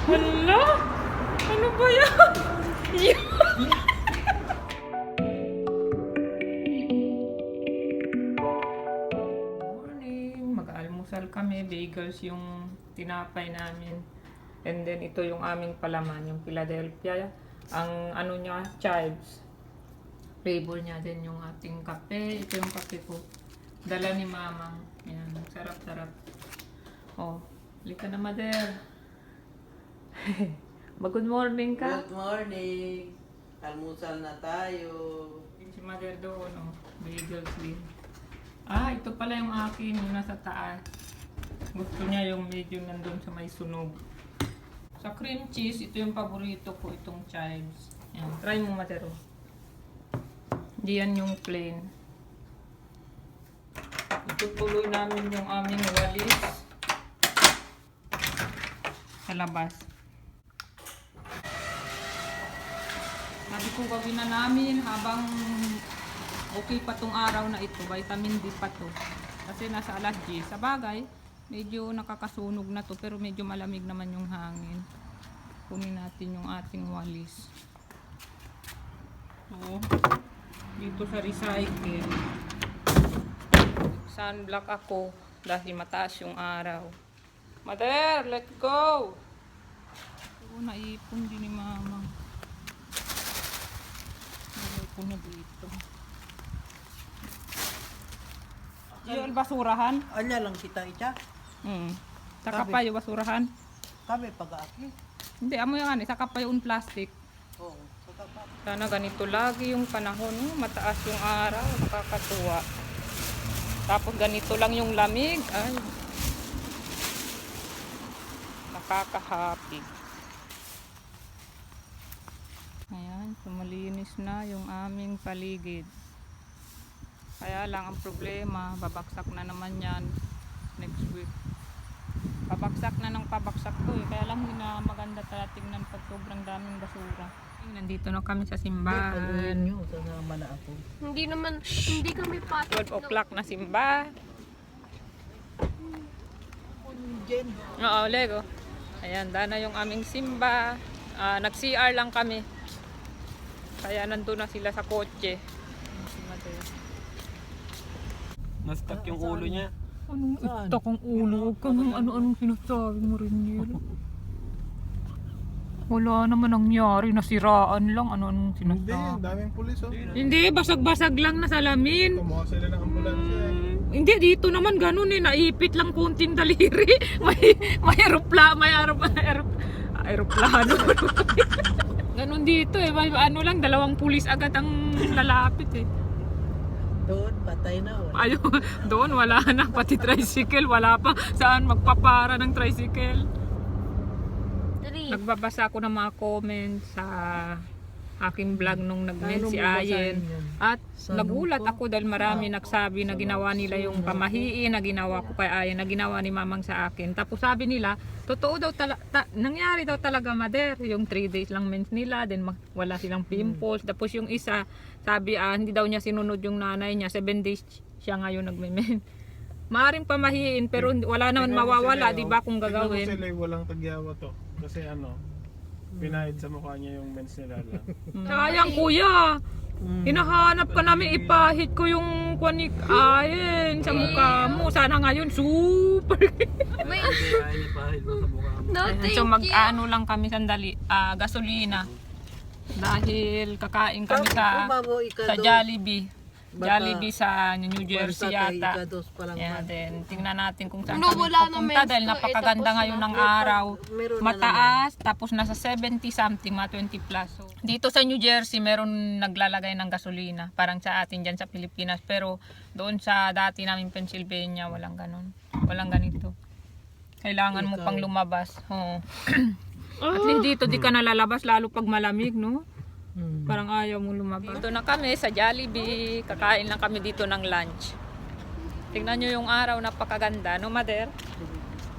Hala? Ano ba yan? Morning. Mag-almusal kami. Bagels yung tinapay namin. And then ito yung aming palaman, yung Philadelphia. Ang ano niya, chives. Flavor niya din yung ating kape. Ito yung kape ko. Dala ni Mamang. Yan. Sarap-sarap. Oh, lika na, Mother. Good morning ka. Good morning! Almusal na tayo. Si Mother doon, oh. Bagels din. Ah, ito pala yung akin, yung nasa taas. Gusto niya yung medyo nandun sa may sunog. Sa cream cheese, ito yung paborito ko, itong chives. Yan. Try mo, Mother. Oh. Hindi yan yung plain. Itutuloy namin yung aming walis sa labas. Sabi ko gawin na namin habang okay pa tong araw na ito. Vitamin D pa to. Kasi nasa alas 10. Sa bagay, medyo nakakasunog na to pero medyo malamig naman yung hangin. Kunin natin yung ating walis. Oo. Dito sa recycle. Sunblock ako dahil mataas yung araw. Mother, let's go! Oo, naipon din ni Mama. Naipon na dito. Yung basurahan? Anya lang kita ita. Saka pa yung basurahan? Kami pag-aaki. Hindi, amo yung saka pa yung plastic. Oo. Sana ganito lagi yung panahon. Mataas yung araw, nakakatuwa. Tapos ganito lang yung lamig. Ay. Nakaka-happy. Ayan, sumalinis na yung aming paligid. Kaya lang ang problema, babaksak na naman yan next week. Pabaksak na ng pabaksak to eh. Kaya lang hindi na maganda tingnan pag sobrang daming basura. Nandito na kami sa simbahan. Nyo, sasama na ako. Hindi kami pasok. 12 o'clock na simba. Jen. Oo, Lego. Ayan, dana yung aming simba. Nag-CR lang kami. Kaya nandun na sila sa kotse. Na-stuck yung ulo niya. Anong itak ang ulo? Huwag kang ano-anong sinasabi mo rin yun. Wala naman nangyari. Nasiraan lang. Ano-anong Hindi, sinasabi. daming pulis oh. Hindi, basag-basag lang na salamin. Kumuha sila ng ambulansya eh. Hindi, dito naman ganun eh. Naipit lang kunting daliri. May aeroplano. Ganun dito eh. May ano lang, 2 pulis agad ang lalapit eh. Doon, patay na. Ayun, doon wala na. Pati tricycle, wala pa. Saan magpapara ng tricycle? Nagbabasa ako ng mga comments sa aking vlog nung nag-mail si Ayen. At nagulat ako dahil marami nagsabi na ginawa nila yung pamahiin na ginawa ko kay Ayen, na ginawa ni Mamang sa akin. Tapos sabi nila, totoo daw nangyari daw talaga, Mother. Yung 3 days lang mens nila, then wala silang pimples. Tapos yung isa, sabi hindi daw niya sinunod yung nanay niya, 7 days siya ngayon nagme-men. Maaring pamahiin pero wala naman mawawala, di ba, kung Tignan mo gagawin. sila walang tagyawa to. Kasi pinahid sa mukha niya yung mens nila lang. Sayang kuya. Hinahanap ka namin, ipahit ko yung kwanik ayin sa mukha mo. Sana ngayon super. No, thank So you. mag-ano lang kami sandali, gasolina. Dahil kakain kami sa Jollibee. Jollibee sa New Jersey yata. Yeah, then tingnan natin kung saan No, kami wala na pupunta men's dahil to, napakaganda tapos ngayon ng na. araw. Mataas, tapos nasa 70 something, mga 20 plus. So, dito sa New Jersey, meron naglalagay ng gasolina. Parang sa atin dyan sa Pilipinas. Pero doon sa dati namin Pennsylvania, walang ganun. Walang ganito. Kailangan mo pang lumabas. Oo. At least dito di ka nalalabas lalo pag malamig, no? Parang ayaw mong lumabas. Dito na kami sa Jollibee. Kakain lang kami dito ng lunch. Tingnan nyo yung araw, napakaganda, no, Mother?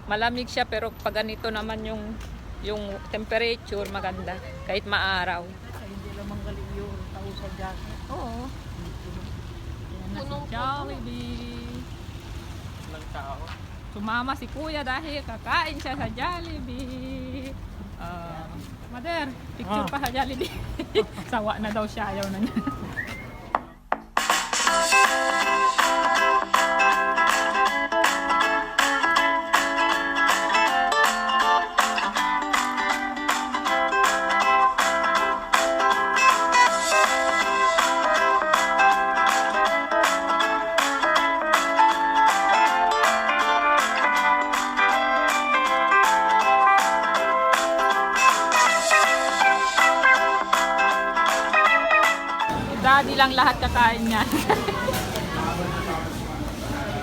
Malamig siya pero pag ganito naman yung temperature maganda kahit maaraw. Hindi lamang galing yung tao sa jacket. Oo. Yan na si Jollibee. Lang tao. Sumama si Kuya dahil kakain siya sa Jollibee. Mother, picture pa sa Jollibee. Sawa na daw siya, ayaw na niya. Daddy lang lahat kakain niya.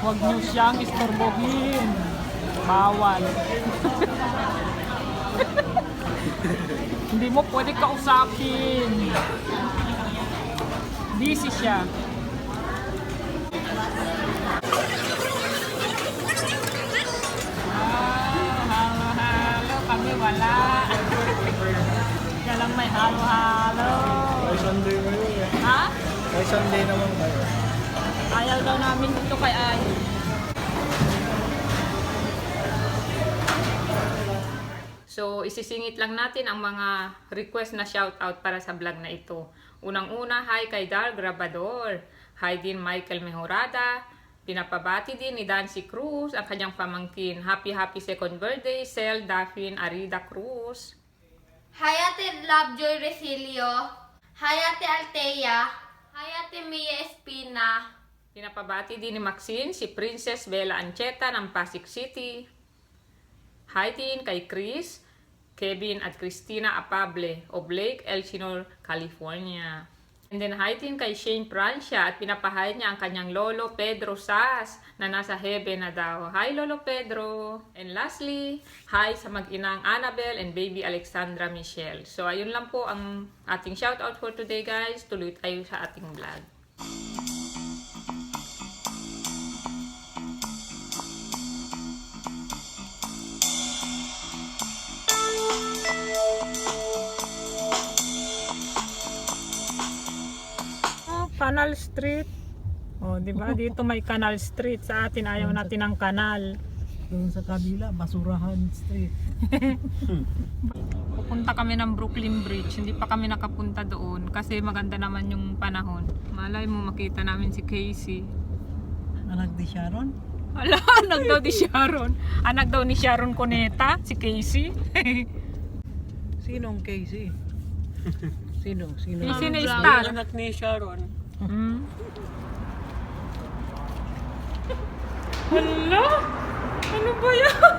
Huwag niyo siyang istorbohin. Bawal. Hindi mo pwede kausapin. Busy siya. Halo. Kami wala. Kaya lang may halo. May Sunday ngayon eh. Ha? May Sunday naman kayo. Ayaw daw namin dito kay Ay. So, isisingit lang natin ang mga request na shoutout para sa vlog na ito. Unang-una, hi kay Dar Grabador. Hi din Michael Mejorada. Pinapabati din ni Dancy Cruz, ang kanyang pamangkin. Happy second birthday, Sel Daphne Arida Cruz. Hi Ate Lovejoy Resilio. Hi Ate Altea. Hi Ate Mia Espina. Pinapabati din ni Maxine, si Princess Bella Ancheta ng Pasig City. Hi din kay Chris, Kevin at Christina Apable of Lake Elsinore, California. And then hi din kay Shane Francia at pinapahay niya ang kanyang lolo Pedro Sas na nasa heaven na daw. Hi Lolo Pedro! And lastly, hi sa mag-inang Annabel and baby Alexandra Michelle. So ayun lang po ang ating shoutout for today guys. Tuloy tayo sa ating vlog. Canal Street. Oh, di ba? Dito may Canal Street. Sa atin ayaw natin ng kanal. Doon sa kabila, Basurahan Street. Pupunta kami ng Brooklyn Bridge. Hindi pa kami nakapunta doon kasi maganda naman yung panahon. Malay mo makita namin si Casey. Anak ni Sharon? Ala, anak daw ni Sharon. Anak daw ni Sharon Cuneta, si Casey. Sinong Casey? Sino? Casey na Yung star. anak ni Sharon. Hmm? Hala? Ano ba yan?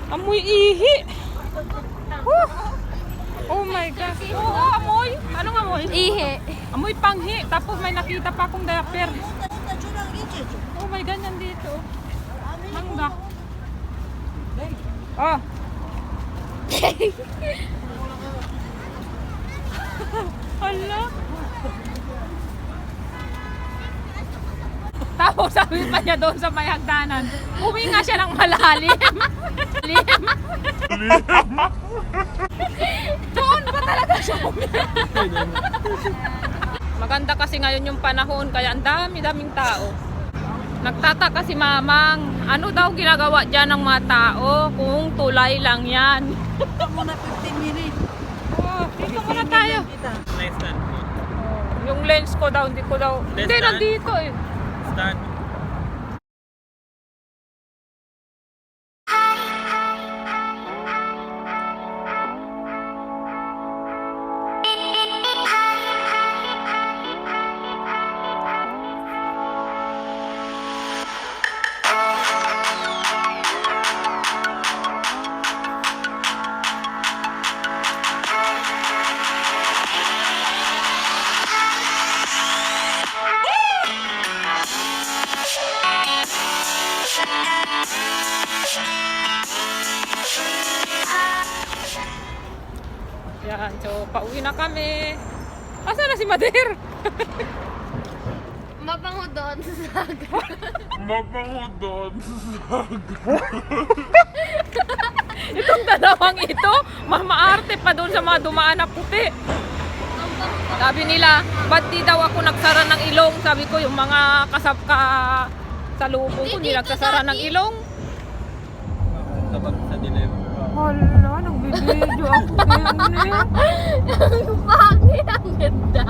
Amoy ihi. Oh my gosh. Oo, amoy. Anong amoy? Ihe. Amoy panghi. Tapos may nakita pa akong diaper. Oh my ganyan dito. Mangga. Oh. Hala. Tapos sabi pa niya doon sa may hagdanan, huminga siya ng malalim. Doon pa talaga siya huminga. Maganda kasi ngayon yung panahon, kaya ang dami-daming tao. Nagtataka si Mamang, ano daw ginagawa dyan ng mga tao kung tulay lang yan. Ito muna 15 minutes. Oh, dito muna tayo. Nice stand. Yung lens ko daw, hindi ko daw. Lens Hindi, stand? nandito eh. Stand. Yan, so pauwi na kami. Asa na si Mader? Mabango doon sa Itong dalawang ito, maarte pa doon sa mga dumaan na puti. Sabi nila, ba't di daw ako nagsara ng ilong? sabi ko yung mga kasapka sa lubong ko, hindi nagsasara ng ilong. Kapag sa dilim. Hala, nagbibideo ako ngayon eh. Ang pangit, ang ganda.